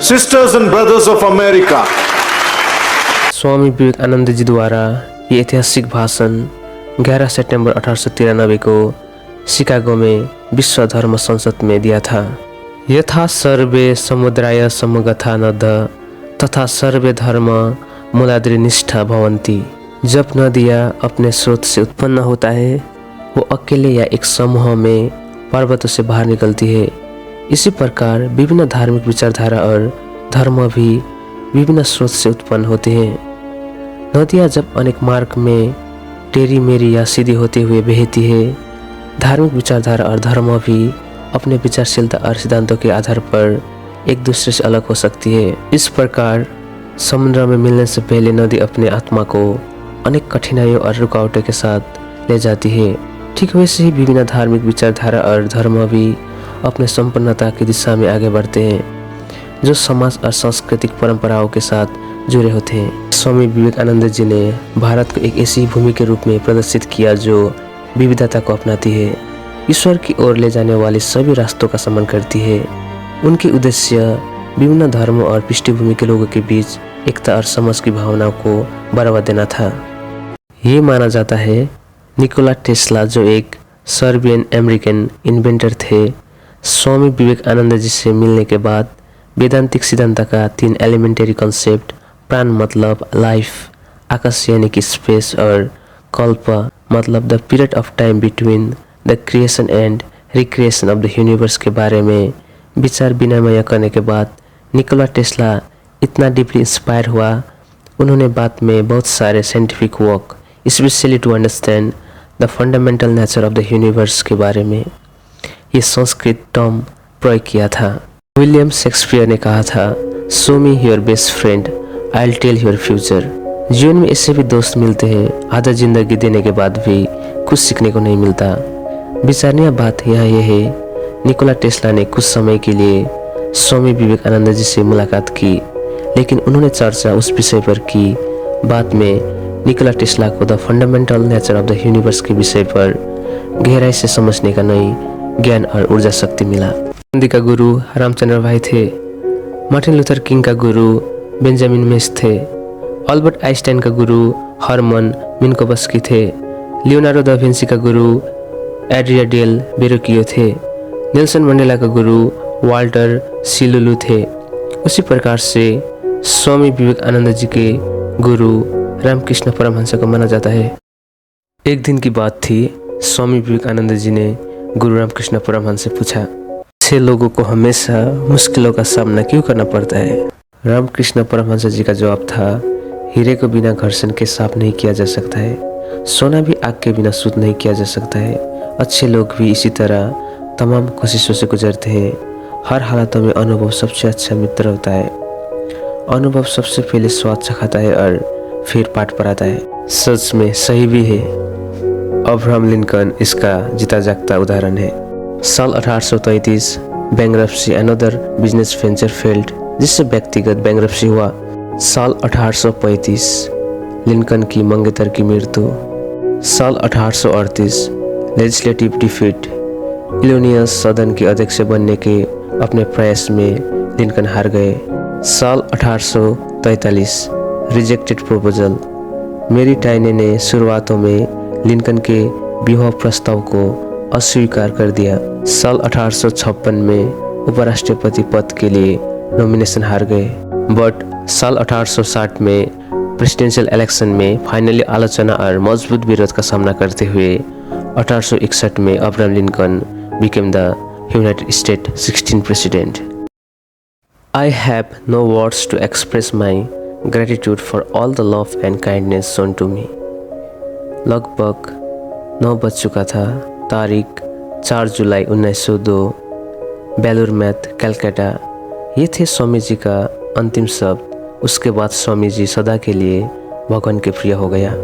sisters and brothers of America. Swami Vivekananda ji द्वारा ये ऐतिहासिक भाषण 11 सितंबर 1893 को शिकागो में विश्व धर्म संसद में दिया था। यथा सर्वे समुद्राय समगथा नद तथा सर्वे धर्म मूलाद्रि निष्ठा भवन्ति। जब नदियाँ अपने स्रोत से उत्पन्न होता है वो अकेले या एक समूह में पर्वतों से बाहर निकलती है। इसी प्रकार विभिन्न धार्मिक विचारधारा और धर्म भी विभिन्न स्रोत से उत्पन्न होते हैं। नदियाँ जब अनेक मार्ग में टेढ़ी मेढ़ी या सीधी होते हुए बहती है, धार्मिक विचारधारा और धर्म भी अपने विचारशीलता और सिद्धांतों के आधार पर एक दूसरे से अलग हो सकती है। इस प्रकार समुद्र में मिलने से पहले नदी अपने आत्मा को अनेक कठिनाइयों और रुकावटों के साथ ले जाती है। ठीक वैसे ही विभिन्न धार्मिक विचारधारा और धर्म भी अपने संपन्नता की दिशा में आगे बढ़ते हैं, जो समाज और सांस्कृतिक परंपराओं के साथ जुड़े होते हैं। स्वामी विवेकानंद जी ने भारत को एक ऐसी भूमि के रूप में प्रदर्शित किया जो विविधता को अपनाती है, ईश्वर की ओर ले जाने वाले सभी रास्तों का सम्मान करती है। उनके उद्देश्य विभिन्न धर्मों और पृष्ठभूमि के लोगों के बीच एकता और समझ की भावना को बढ़ावा देना था। ये माना जाता है निकोला टेस्ला, जो एक सर्बियन अमेरिकन इन्वेंटर थे, स्वामी विवेकानंद जी से मिलने के बाद वेदांतिक सिद्धांत का 3 एलिमेंटरी कॉन्सेप्ट प्राण मतलब लाइफ, आकाश यानी कि स्पेस और कल्प मतलब the period of time between the creation and recreation of the universe के बारे में विचार विनिमय करने के बाद निकोला टेस्ला इतना डीपली इंस्पायर हुआ। उन्होंने बाद में बहुत सारे scientific work specially to understand the fundamental nature of the universe के बारे में ये संस्कृत टर्म प्रयोग किया था। विलियम शेक्सपियर ने कहा था, show me your best friend, I will tell your future. जीवन में ऐसे भी दोस्त मिलते हैं, आधा जिंदगी देने के बाद भी कुछ सीखने को नहीं मिलता। विचारणीय बात यहाँ यह है, निकोला टेस्ला ने कुछ समय के लिए स्वामी विवेकानंद जी से मुलाकात की, लेकिन उन्होंने चर्चा उस विषय पर की। बाद में निकोला टेस्ला को the fundamental nature of the universe के विषय पर गहराई से समझने का नई ज्ञान और ऊर्जा शक्ति मिला। गांधी का गुरु रामचंद्र भाई थे, मार्टिन लूथर किंग का गुरु बेंजामिन मेस थे, अल्बर्ट आइंस्टाइन का गुरु हर्मन मिन्कोवस्की थे, लियोनार्डो दा विंची का गुरु एड्रिया डेल बेरोकियो थे, नेल्सन मंडेला का गुरु वाल्टर सिलुलु थे। उसी प्रकार से स्वामी विवेकानंद जी के गुरु रामकृष्ण परमहंस को माना जाता है। एक दिन की बात थी, स्वामी विवेकानंद जी ने गुरु रामकृष्ण परमहंस से पूछा, अच्छे लोगों को हमेशा मुश्किलों का सामना क्यों करना पड़ता है? रामकृष्ण परमहंस जी का जवाब था, हीरे को बिना घर्षण के साफ नहीं किया जा सकता है, सोना भी आग के बिना शुद्ध नहीं किया जा सकता है। अच्छे लोग भी इसी तरह तमाम कोशिशों से गुजरते हैं। हर हालातों में अनुभव सबसे अच्छा मित्र होता है। अनुभव सबसे पहले स्वाद चखाता है और फिर पाठ पढ़ाता है। सच में सही भी है। अब्राहम लिंकन इसका जीता जागता उदाहरण है। साल 1833 bankruptcy another business venture failed, जिससे व्यक्तिगत बैंक्रप्सी हुआ। साल 1835 लिंकन की मंगेतर की मृत्यु। साल 1838 लेजिस्लेटिव डिफीट, इलोनियस सदन के अध्यक्ष बनने के अपने प्रयास में लिंकन हार गए। साल 1843 रिजेक्टेड प्रपोजल, मेरी टाइने ने शुरुआतों में लिंकन के विवाह प्रस्ताव को अस्वीकार कर दिया। साल 1856 में उपराष्ट्रपति पद के लिए नॉमिनेशन हार गए, बट साल 1860 में प्रेसिडेंशियल इलेक्शन में फाइनली आलोचना और मजबूत विरोध का सामना करते हुए 1861 में Abraham Lincoln became the United States 16th president. I have no words to express my gratitude for all the love and kindness shown to me. लगभग 9 बज चुका था। तारीख 4 जुलाई 1902, बेलूर मैथ, कलकत्ता। ये थे स्वामी जी का अंतिम शब्द। उसके बाद स्वामी जी सदा के लिए भगवान के प्रिय हो गया।